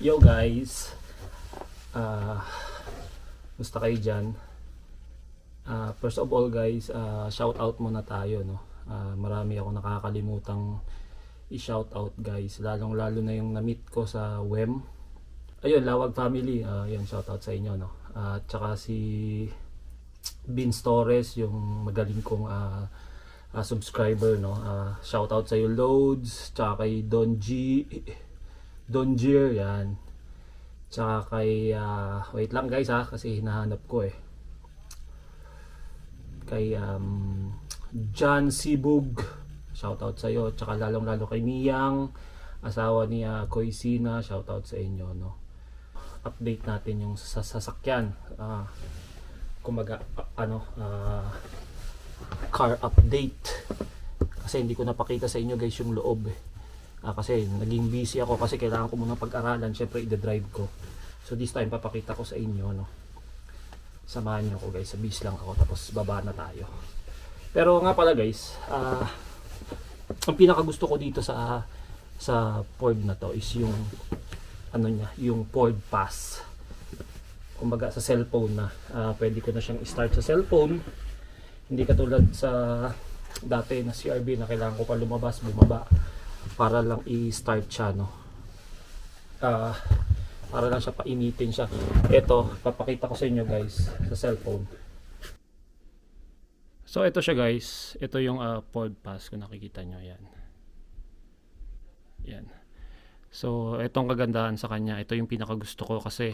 Yo guys, uh, musta kayo dyan? First of all guys, shout out muna tayo, no? Marami ako nakakalimutang i-shout out guys, lalong lalo na yung na-meet ko sa WEM. Ayun, Lawag family, yun, shout out sa inyo, no? At saka si Vince Torres, yung magaling kong subscriber, no? Shout out sa iyo Loads, tsaka kay Don Gier, yan. Tsaka kay wait lang guys kasi hinahanap ko kay John Sibug, shout out sa iyo. Tsaka lalong lalo kay Miyang, asawa ni Koisina, shout out sa inyo, no. Update natin yung sasakyan, kumaga car update, kasi hindi ko napakita sa inyo guys yung loob kasi naging busy ako kasi kailangan ko muna pag-aralan, syempre i-drive ko. So this time papakita ko sa inyo, no. Samahan niyo ako guys, sa bis lang ako tapos baba na tayo. Pero nga pala guys, ang pinaka gusto ko dito sa Ford na to is yung yung Ford Pass. Kumbaga sa cellphone na, pwede ko na siyang i-start sa cellphone. Hindi katulad sa dati na CRV na kailangan ko pa lumabas, bumaba para lang i-start siya, no. Para lang siya painitin siya. Ito, papakita ko sa inyo guys sa cellphone. So ito siya guys, ito yung Ford Pass kung nakikita nyo, yan. Yan. So itong kagandahan sa kanya, ito yung pinaka gusto ko kasi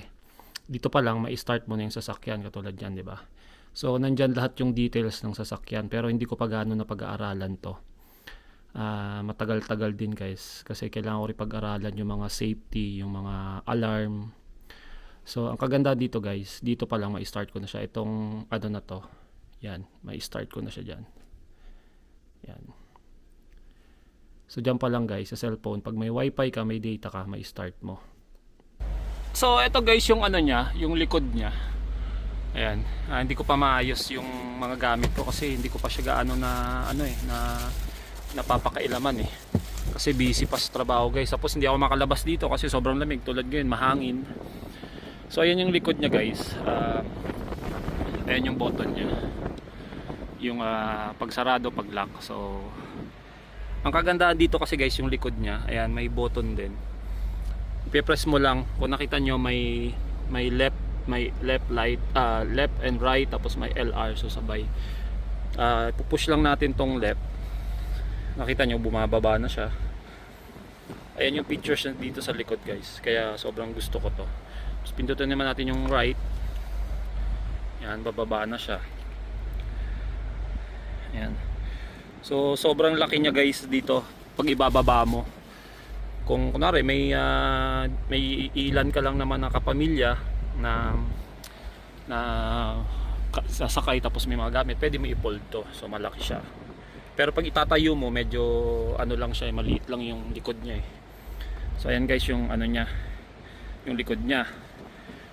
dito pa lang ma-start mo na yung sasakyan katulad yan, di ba? So nandyan lahat yung details ng sasakyan, pero hindi ko pa gaano na pag-aaralan to. Matagal-tagal din guys kasi kailangan ko rin pag-aralan yung mga safety, yung mga alarm. So ang kaganda dito guys, dito pa lang ma-start ko na siya itong na to. Yan, ma-start ko na siya dyan. Yan. So dyan pa lang guys sa cellphone, pag may wifi ka, may data ka, ma-start mo. So ito guys yung niya, yung likod niya. Ayan, hindi ko pa maayos yung mga gamit ko kasi hindi ko pa siya gaano na na napapakailaman kasi busy pa sa trabaho guys. Tapos hindi ako makalabas dito kasi sobrang lamig, tulad ngayon mahangin. So ayan yung likod niya guys, ayan yung button niya, yung pagsarado, pag lock. So ang kagandahan dito kasi guys yung likod niya, ayan, may button din. I-press mo lang, kung nakita nyo may left light, left and right, tapos may LR, so sabay. Pupush lang natin tong left, nakita nyo bumababa na siya. Ayan yung pictures dito sa likod guys, kaya sobrang gusto ko to. Tapos pindutin naman natin yung right, yan, bababa na siya. Ayan. So sobrang laki niya guys dito pag ibababa mo. Kung kunwari may ilan ka lang naman na kapamilya na sasakay tapos may mga gamit, pwede mo i-fold to, so malaki siya. Pero pag itatayo mo, medyo lang siya, maliit lang yung likod niya So ayan guys yung niya, yung likod niya.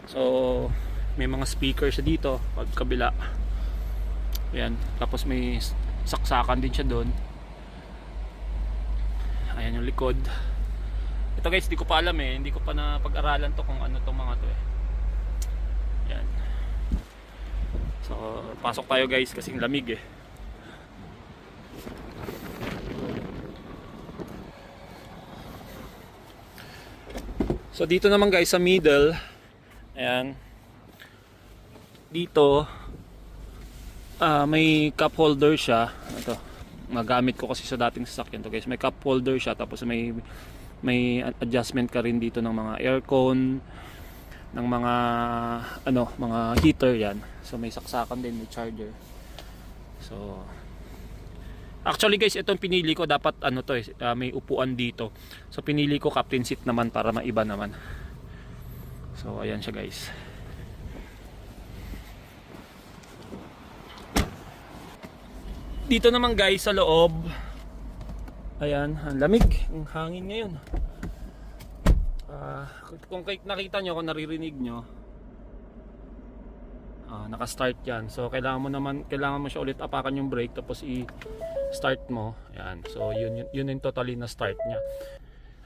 So may mga speakers siya dito pag kabila. Ayan, tapos may saksakan din siya doon. Ayan yung likod. Ito guys, di ko pa alam hindi ko pa na pag-aralan to kung ano tong mga to Ayan. So pasok tayo guys kasing lamig So dito naman guys sa middle, ayan, dito may cup holder siya. Ito, magamit ko kasi sa dating sasakyan to guys. May cup holder siya, tapos may adjustment ka rin dito ng mga aircon, ng mga mga heater, yan. So may saksakan din, may charger. So actually guys, itong pinili ko dapat may upuan dito. So pinili ko captain seat naman para maiba naman. So ayan siya guys. Dito naman guys sa loob, ayan, ang lamig, ang hangin ngayon. Kung nakita nyo, kung naririnig nyo, naka-start yan. So kailangan mo siya ulit apakan yung brake, tapos i-start mo. Ayan. So yun yung totally na start niya.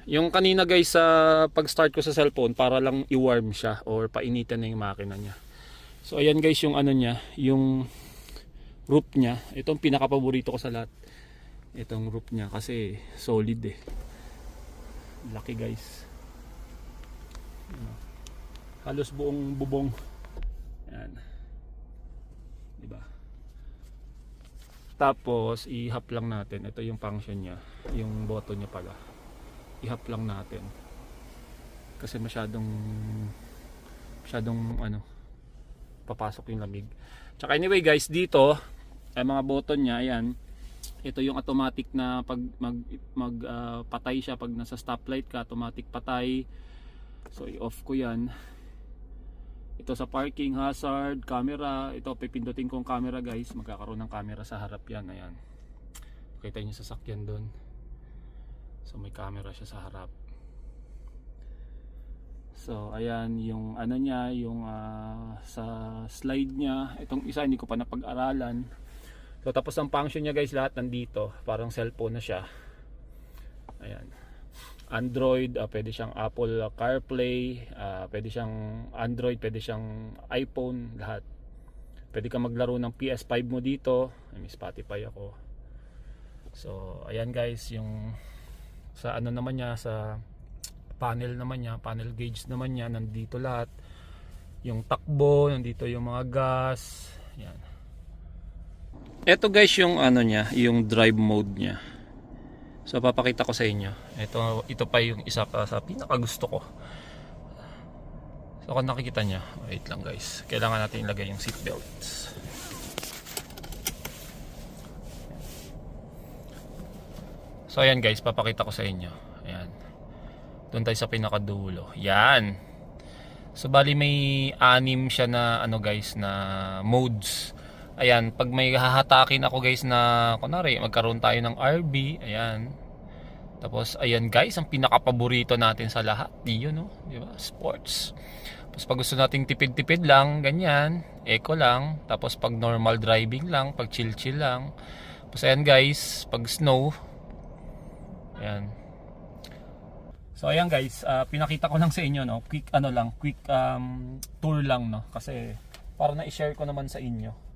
Yung kanina guys sa pag-start ko sa cellphone para lang i-warm siya or painitan na yung makina niya. So ayan guys yung ano niya, yung roof niya. Itong pinaka-paborito ko sa lahat. Itong roof niya kasi solid eh. Laki guys. Halos buong bubong. Ayan. Diba? Tapos ihap lang natin. Ito yung function niya, yung button niya pala. Ihap lang natin kasi masyadong ano, papasok yung lamig. Tsaka anyway guys, dito ay mga button niya, ayan. Ito yung automatic na pag patay siya pag nasa stoplight ka, automatic patay. So i-off ko yan. Ito sa parking, hazard, camera. Ito pipindutin kong camera guys, magkakaroon ng camera sa harap yan. Ayan, kita niyo sa sasakyan doon. So may camera siya sa harap. So ayan yung ano niya, yung sa slide niya. Itong isa hindi ko pa napag-aralan. So tapos ang function niya guys, lahat nandito. Parang cellphone na siya. Ayan. Android, pwede siyang Apple CarPlay, pwede siyang Android, pwede siyang iPhone, lahat. Pwede ka maglaro ng PS5 mo dito. May Spotify ako. So ayan guys, yung sa ano naman niya, sa panel naman niya, panel gauge naman niya, nandito lahat. Yung takbo, nandito yung mga gas. Yan. Ito guys yung ano niya, yung drive mode niya. So papakita ko sa inyo. Ito pa yung isa pa sa pinaka gusto ko. So kung nakikita niya, wait lang guys. Kailangan natin ilagay yung seat belts. So ayan guys, papakita ko sa inyo. Ayan. Doon tayo sa pinakadulo. Yan. So bali may 6 siya na ano guys, na modes. Ayan, pag may hahatakin ako guys na kunwari magkaroon tayo ng RB, ayan. Tapos ayan guys, ang pinaka-paborito natin sa lahat, yun no, di ba? Sports. Tapos pag gusto nating tipid-tipid lang, ganyan, eco lang. Tapos pag normal driving lang, pag chill-chill lang. Tapos ayan guys, pag snow, ayan. So ayan guys, pinakita ko lang sa inyo no, quick ano lang, quick tour lang no, kasi para na i-share ko naman sa inyo.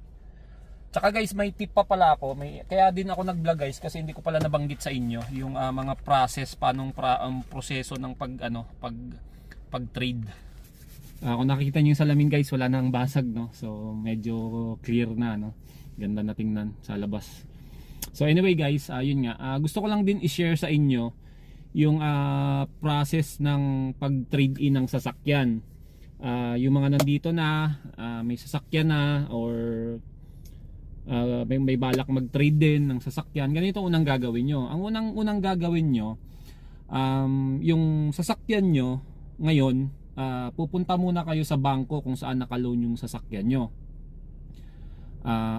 Tsaka guys, may tip pa pala ako, kaya din ako nag-vlog guys kasi hindi ko pala nabanggit sa inyo yung mga process, paanong proseso ng pag-trade. Kung nakikita niyo yung salamin guys, wala nang basag no, so medyo clear na no, ganda na tingnan sa labas. So anyway guys, yun nga, gusto ko lang din i-share sa inyo yung process ng pag-trade in ng sasakyan. Yung mga nandito na, may sasakyan na or may balak mag-trade din ng sasakyan, ganito unang gagawin nyo. Ang unang gagawin nyo, yung sasakyan nyo ngayon, pupunta muna kayo sa bangko kung saan nakaloan yung sasakyan nyo.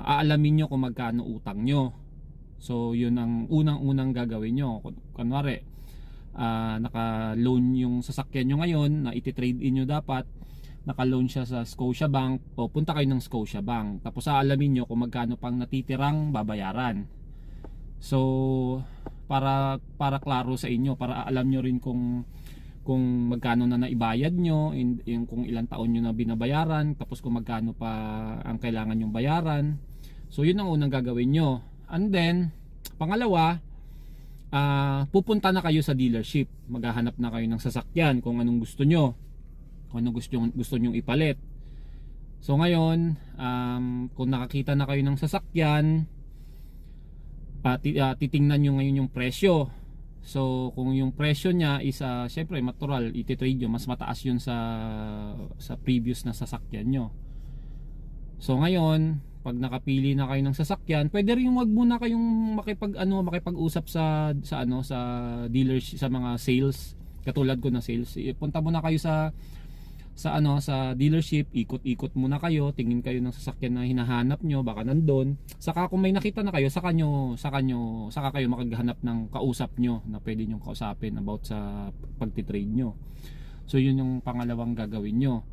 Aalamin nyo kung magkano utang nyo. So yun ang unang gagawin nyo. Kunwari naka-loan yung sasakyan nyo ngayon na iti-trade in nyo, dapat naka-loan siya sa Scotiabank, o punta kayo ng Scotiabank. Tapos aalamin nyo kung magkano pang natitirang babayaran. So para klaro sa inyo, para alam nyo rin kung magkano na naibayad nyo, yung kung ilang taon nyo na binabayaran, tapos kung magkano pa ang kailangan nyong bayaran. So yun ang unang gagawin nyo. And then pangalawa, pupunta na kayo sa dealership, maghahanap na kayo ng sasakyan kung anong gusto nyo, kung anong gusto nyong ipalit. So ngayon, kung nakakita na kayo ng sasakyan, titingnan nyo ngayon yung presyo. So kung yung presyo niya is syempre natural, iti-trade nyo, mas mataas yun sa previous na sasakyan nyo. So ngayon, pag nakapili na kayo ng sasakyan, pwede rin wag muna kayong makipag-usap sa dealers, sa mga sales, katulad ko na sales. Punta muna kayo sa dealership, ikot-ikot muna kayo, tingin kayo ng sasakyan na hinahanap nyo, baka nandun. Saka kung may nakita na kayo, saka kayo makaghanap ng kausap nyo na pwede nyong kausapin about sa pagtitrade nyo. So yun yung pangalawang gagawin nyo.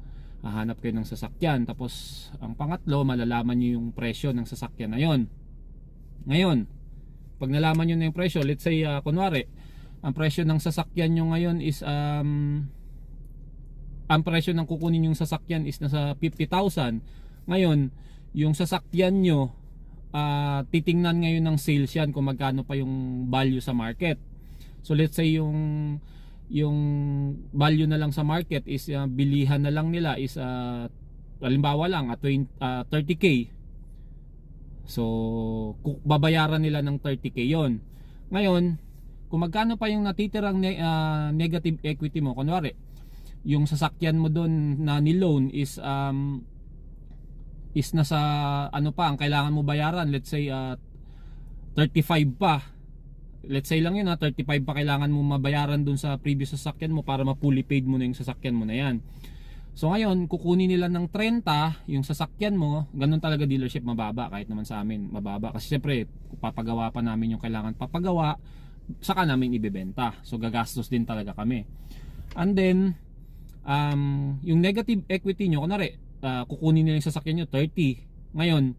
Hahanap kayo ng sasakyan. Tapos ang pangatlo, malalaman nyo yung presyo ng sasakyan na yon. Ngayon, pag nalaman nyo na yung presyo, let's say kunwari Ang presyo ng sasakyan nyo ngayon is ang presyo ng kukunin yung sasakyan is nasa 50,000. Ngayon, yung sasakyan nyo, titingnan ngayon ng sales yan kung magkano pa yung value sa market. So let's say yung value na lang sa market is bilihan na lang nila is halimbawa lang at 30k. So babayaran nila ng 30k yon. Ngayon, kung magkano pa yung natitirang negative equity mo, kunwari yung sasakyan mo doon na ni-loan is nasa ano pa ang kailangan mo bayaran, let's say 35 pa. Let's say lang yun 35 pa kailangan mo mabayaran dun sa previous sasakyan mo para ma-fully paid mo na yung sasakyan mo na yan. So ngayon, kukunin nila ng 30 yung sasakyan mo. Ganun talaga dealership, mababa. Kahit naman sa amin, mababa. Kasi siyempre, papagawa pa namin yung kailangan papagawa, saka namin ibebenta. So gagastos din talaga kami. And then, yung negative equity nyo, kunwari, kukunin nila yung sasakyan nyo 30. Ngayon,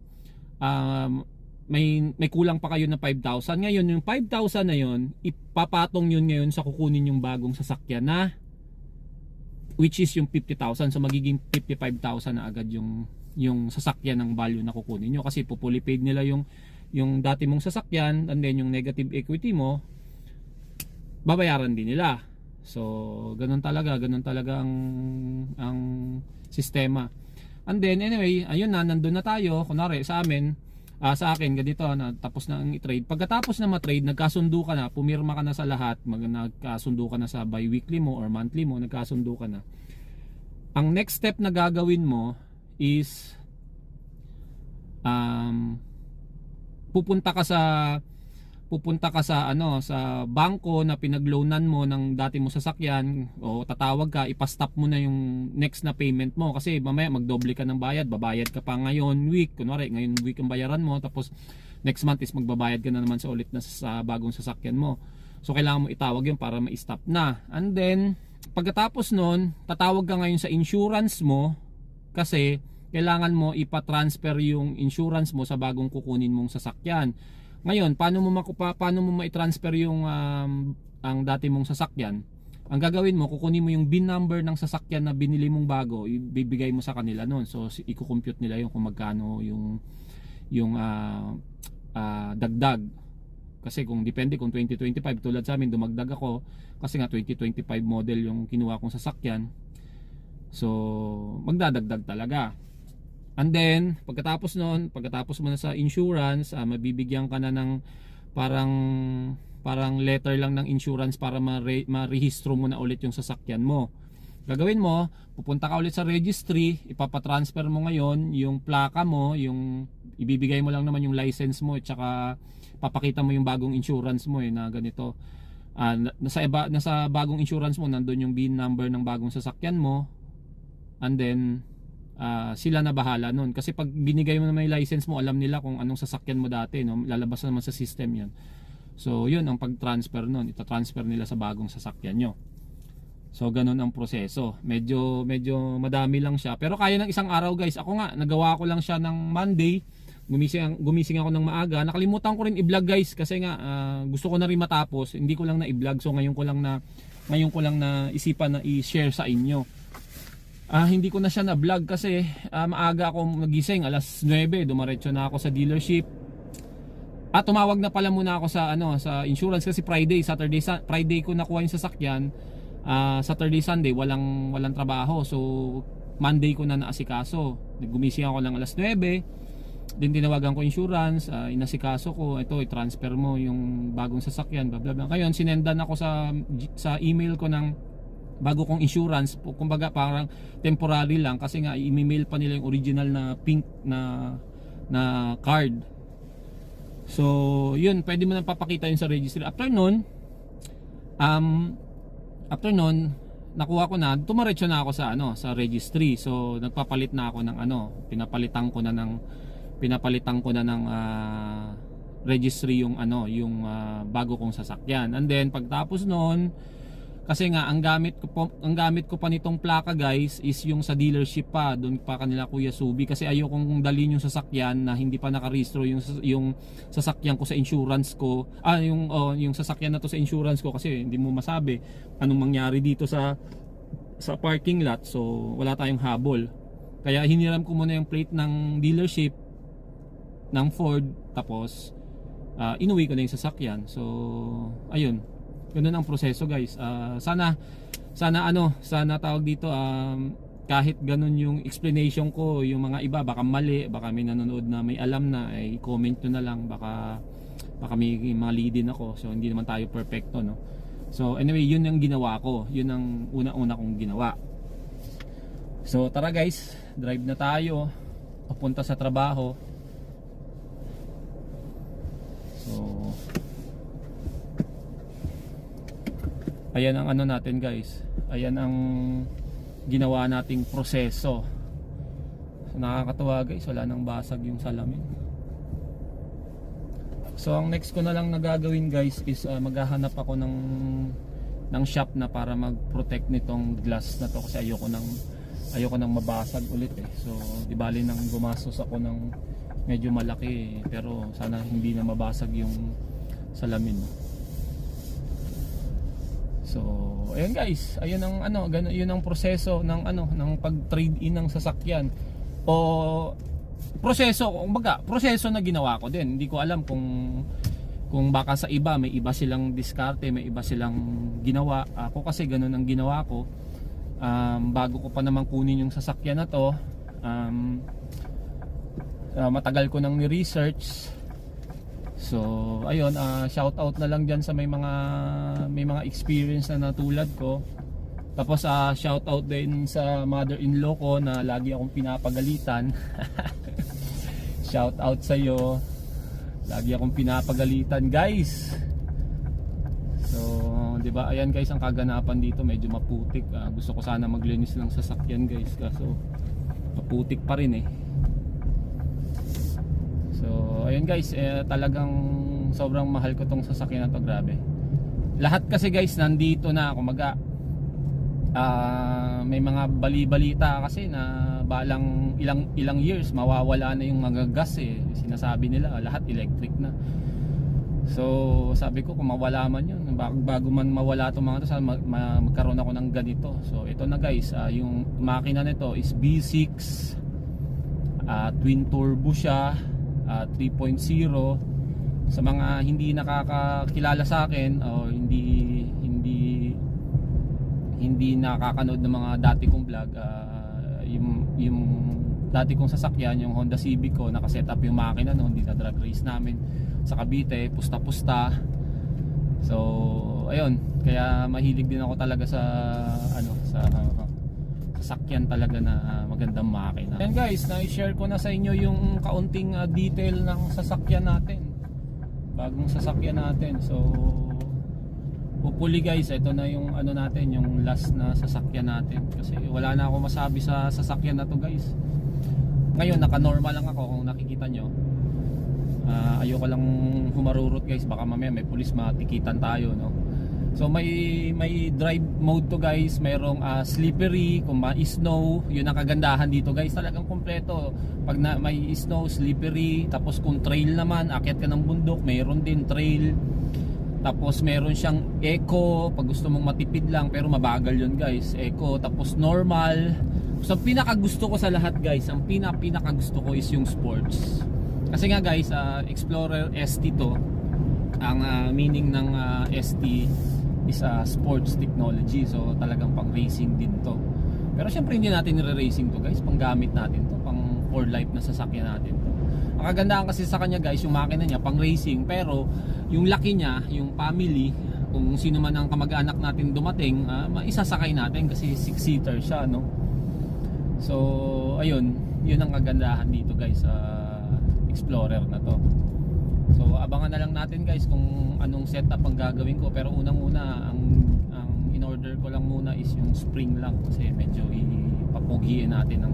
may kulang pa kayo na 5,000. Ngayon yung 5,000 na yon, ipapatong yun ngayon sa kukunin yung bagong sasakyan na which is yung 50,000. So magiging 55,000 na agad yung sasakyan ng value na kukunin nyo, kasi fully paid nila yung dati mong sasakyan, and then yung negative equity mo babayaran din nila. So ganun talaga ang sistema. And then anyway, ayun na, nandun na tayo. Kunwari sa amin, sa akin ganito na, tapos na ang i-trade. Pagkatapos na ma-trade, nagkasundo ka na, pumirma ka na sa lahat, nagkasundo ka na sa bi-weekly mo or monthly mo, nagkasundo ka na. Ang next step na gagawin mo is pupunta ka sa sa bangko na pinagloanan mo ng dati mo sasakyan, o tatawag ka, ipastop mo na yung next na payment mo, kasi mamaya magdoble ka ng bayad, babayad ka pa ngayon week, kunwari ngayon week ang bayaran mo, tapos next month is magbabayad ka na naman sa ulit na sa bagong sasakyan mo. So kailangan mo itawag yun para ma-stop na. And then pagkatapos nun, tatawag ka ngayon sa insurance mo, kasi kailangan mo ipa-transfer yung insurance mo sa bagong kukunin mong sasakyan. Ngayon, paano mo ma-transfer yung ang dati mong sasakyan? Ang gagawin mo, kukunin mo yung VIN number ng sasakyan na binili mong bago, ibibigay mo sa kanila noon. So i-compute nila yung kung magkano yung dagdag. Kasi kung depende kung 2025, tulad sa amin dumagdag ako kasi nga 2025 model yung kinuha kong sasakyan. So magdadagdag talaga. And then, pagkatapos mo na sa insurance, mabibigyan ka na ng parang letter lang ng insurance para ma-rehistro mo na ulit yung sasakyan mo. Gagawin mo, pupunta ka ulit sa registry, ipapatransfer mo ngayon yung plaka mo, yung ibibigay mo lang naman yung license mo, at saka papakita mo yung bagong insurance mo na ganito. Nasa bagong insurance mo, nandun yung VIN number ng bagong sasakyan mo, and then sila na bahala nun, kasi pag binigay mo na may license mo, alam nila kung anong sasakyan mo dati, no? Lalabas naman sa system yun. So yun ang pag-transfer nun, ita-transfer nila sa bagong sasakyan nyo. So ganun ang proseso. Medyo madami lang siya, pero kaya ng isang araw guys. Ako nga, nagawa ko lang siya ng Monday. Gumising ako ng maaga. Nakalimutan ko rin i-vlog guys, kasi nga gusto ko na rin matapos, hindi ko lang na i-vlog. So ngayon ko lang na isipan na i-share sa inyo. Hindi ko na siya na-vlog kasi maaga ako nagising, alas 9, dumiretso na ako sa dealership. Tumawag na pala muna ako sa insurance, kasi Friday ko nakuha yung sasakyan. Saturday, Sunday walang trabaho. So Monday ko na naasikaso. Gumising ako lang alas 9. Din tinawagan ko insurance, inasikaso ko, ito i-transfer mo yung bagong sasakyan, bla bla bla. Ngayon sinendan ako sa email ko ng bago kong insurance, kumbaga parang temporary lang, kasi nga i-mail pa nila yung original na pink na card. So yun, pwede mo nang papakita yun sa registry. After nun, nakuha ko na, tumaretso na ako sa registry. So nagpapalit na ako ng pinapalitan ko na ng registry yung bago kong sasakyan. And then pagtapos nun, Kasi nga ang gamit ko pa nitong plaka guys is yung sa dealership pa, doon pa kanila Kuya Subi, kasi ayokong dalhin yung sasakyan na hindi pa nakarehistro yung sasakyan ko sa insurance ko. Yung sasakyan na to sa insurance ko, kasi hindi mo masabi anong mangyari dito sa parking lot. So wala tayong habol. Kaya hiniram ko muna yung plate ng dealership ng Ford, tapos inuwi ko na yung sasakyan. So ayun, ganun ang proseso guys. Sana tawag dito, kahit ganun yung explanation ko, yung mga iba baka mali, baka may nanonood na may alam na, ay comment nyo na lang, baka may mali din ako. So hindi naman tayo perfecto, no? So anyway, yun ang ginawa ko, yun ang una-una kong ginawa. So tara guys, drive na tayo papunta sa trabaho. So ayan ang ano natin guys, ayan ang ginawa nating proseso. So, nakakatuwa guys, wala nang basag yung salamin. So ang next ko na lang na gagawin guys is maghahanap ako ng shop na para mag-protect nitong glass na to, kasi ayoko nang mabasag ulit eh. So di bali nang gumastos ako ng medyo malaki, pero sana hindi na mabasag yung salamin. So, ayun guys, ayun ang yun ang proseso ng pag-trade in ng sasakyan. O proseso na ginawa ko din. Hindi ko alam kung baka sa iba may iba silang diskarte, may iba silang ginawa. Ako kasi ganun ang ginawa ko. Bago ko pa naman kunin yung sasakyan na to, matagal ko nang ni-research. So ayun, shout out na lang dyan sa may mga experience na natulad ko. Tapos shout out din sa mother-in-law ko na lagi akong pinapagalitan. Shout out sa iyo. Lagi akong pinapagalitan, guys. So, 'di ba? Ayan guys, ang kaganapan dito, medyo maputik. Gusto ko sana maglinis ng sasakyan, guys, kaso maputik pa rin eh. So ayun guys, talagang sobrang mahal ko tong sasakyan na to, grabe. Lahat kasi guys nandito na, kumaga may mga bali-balita kasi na balang ilang years mawawala na yung mga gas eh. Sinasabi nila lahat electric na. So sabi ko, kung mawala man yun, bago man mawala itong mga to, magkaroon ako ng ganito. So ito na guys, yung makina nito is V6, twin turbo siya, 3.0. Sa mga hindi nakakakilala sa akin o hindi nakakanood ng mga dati kong vlog, yung dati kong sasakyan, yung Honda Civic ko, nakaset up yung makina noon, hindi na drag race namin sa Cavite, pusta-pusta. So ayun, kaya mahilig din ako talaga sa sasakyan talaga na magandang makina. And guys, na-share ko na sa inyo yung kaunting detail ng sasakyan natin, bagong sasakyan natin. So hopefully guys, ito na yung natin, yung last na sasakyan natin, kasi wala na ako masabi sa sasakyan na to guys. Ngayon naka-normal lang ako, kung nakikita nyo. Ayoko lang humarurot guys, baka mamaya may pulis, matikitan tayo, no? So may drive mode to guys, mayroong slippery, kung ma-snow, yun ang kagandahan dito guys, talagang kompleto. Pag may snow, slippery, tapos kung trail naman, akyat ka ng bundok, mayroon din trail. Tapos meron siyang eco, pag gusto mong matipid lang pero mabagal yun guys, eco. Tapos normal. So pinakagusto ko sa lahat guys, ang pinakagusto ko is yung sports. Kasi nga guys, Explorer ST to. Ang meaning ng ST is sports technology. So talagang pang racing din to. Pero syempre hindi natin nire-racing to guys, pang gamit natin to, pang for life na sasakyan natin to. Ang kagandahan kasi sa kanya guys, yung makina niya pang racing, pero yung laki niya, yung family, kung sino man ang kamag-anak natin dumating, maisasakay natin kasi 6-seater siya, no? So ayun, yun ang kagandahan dito guys sa Explorer na to. So abangan na lang natin guys kung anong setup ang gagawin ko, pero unang-una ang in-order ko lang muna is yung spring lang, kasi medyo ipapogiin natin ng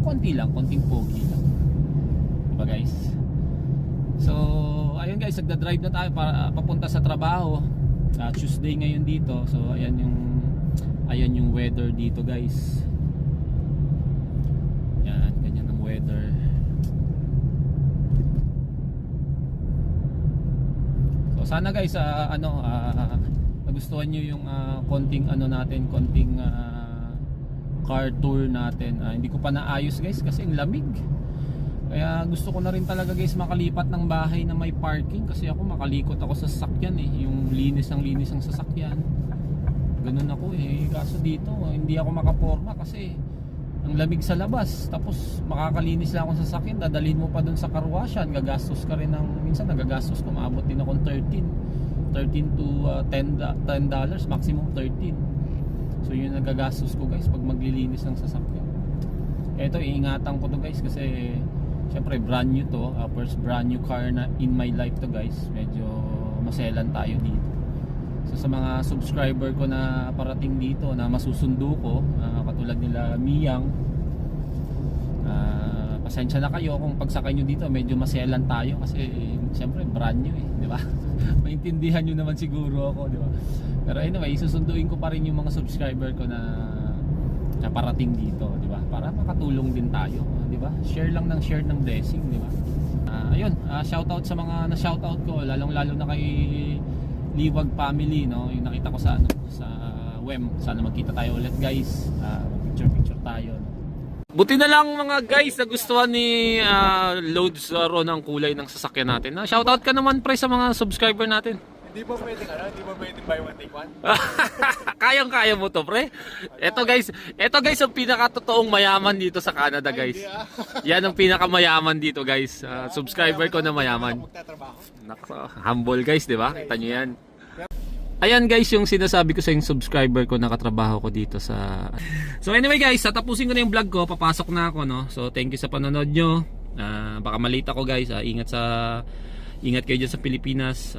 konting pogi lang, diba guys? So ayun guys, nagda-drive na tayo para papunta sa trabaho. Tuesday ngayon dito. So ayan yung weather dito, guys. Yan, ganyan ang weather. So sana guys nagustuhan nyo yung konting konting car tour natin. Hindi ko pa naayos guys kasi ang lamig. Kaya gusto ko na rin talaga guys makalipat ng bahay na may parking, kasi ako makalikot ako sa sasakyan yung linis ng sasakyan. Ganun ako kaso dito hindi ako makaporma kasi ang lamig sa labas. Tapos makakalinis lang ako sa sasakyan, dadalhin mo pa dun sa car washan, gagastos ka rin minsan nagagastos ko, maabot din akong 13 to $10 maximum 13. So yun nagagastos ko guys pag maglilinis ng sasakyan. Ito iingatan ko to guys kasi syempre brand new to, first brand new car na in my life to guys. Medyo maselan tayo dito. So sa mga subscriber ko na parating dito na masusundo ko, katulad nila Miyang, pasensya na kayo kung pagsakay nyo dito medyo maselan tayo kasi syempre brand new di ba? Maintindihan nyo naman siguro ako, di ba? Pero anyway, susunduin ko pa rin yung mga subscriber ko na parating dito, di ba? Para makatulong din tayo, di ba? Share ng blessing, di ba? Ayun, shoutout sa mga na-shoutout ko, lalong-lalo na kay Liwag family, no? Yung nakita ko sa WEM. Sana magkita tayo ulit, guys. Picture tayo, no? Buti na lang mga guys, nagustuhan ni Loads Ron ang kulay ng sasakyan natin. Shoutout ka naman pre sa mga subscriber natin. Hindi ba pwedeng buy one take one? Kayang-kaya mo to, pre. Ito guys ang pinaka-totoong mayaman dito sa Canada, guys. Yan ang pinaka-mayaman dito, guys. Subscriber ko na mayaman. Humble guys, di ba? Kita nyo yan. Ayan guys, yung sinasabi ko sa yung subscriber ko, nakatrabaho ko dito sa... So anyway guys, tatapusin ko na yung vlog ko, papasok na ako, no? So thank you sa panonood nyo. Baka malate ako guys, ingat kayo dyan sa Pilipinas.